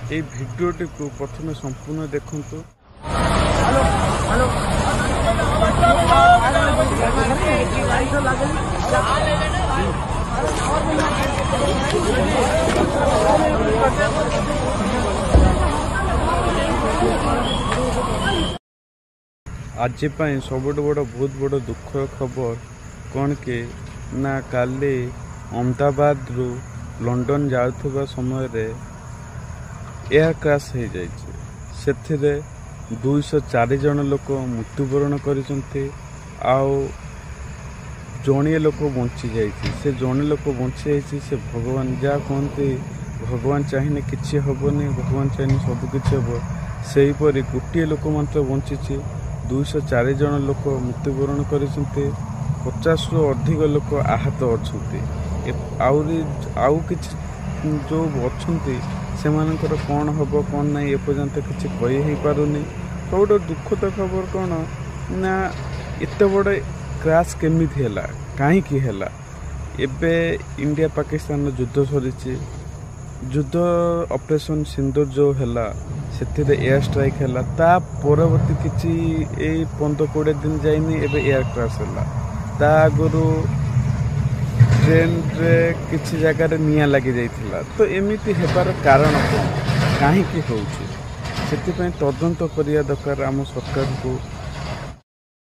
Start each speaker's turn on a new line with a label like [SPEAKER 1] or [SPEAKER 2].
[SPEAKER 1] এই ভিডিওটি को प्रथम संपूर्ण देखु। आज सब बहुत बड़ दुख खबर कौन के ना काली अहमदाबाद रु लंडन जाउथबा समय रे एयर क्रैश हो जाए। 204 जन लोक मृत्युवरण करिसंते आउ जणिए लोक बंची जाइए। से जड़े लोक बंची जाइए से भगवान जहाँ कहते भगवान चाहिए किसी हेनी, भगवान चाहिए सबकि हम। सेहीपरि गोटे लोक मात्र बंची। 204 जन लोक मृत्युवरण करिसंते, 50 रु अधिक लोक आहत अच्छा। आउ किछि जो अच्छा से मानकर कौन हम कौन ना एपर्यंत किसी कही पारुनी। सब दुखद खबर कौन ना एत बड़ क्रैश केमिति हैला, काहींकि हैला। एबे इंडिया पाकिस्तान युद्ध सरी, युद्ध ऑपरेशन सिंदूर जो हैला से एयर स्ट्राइक हैला। ता परवर्ती किछि 15-20 दिन जाइनी एबे एयर क्रैश हैला। ता आगुरु ट्रेन रे किसी जगह निया लगी जाइथिला। तो एमिति हेबार कारण कौन, काहींकि होउछि, सेति पय तदंत करिया दरकार आम सरकार को।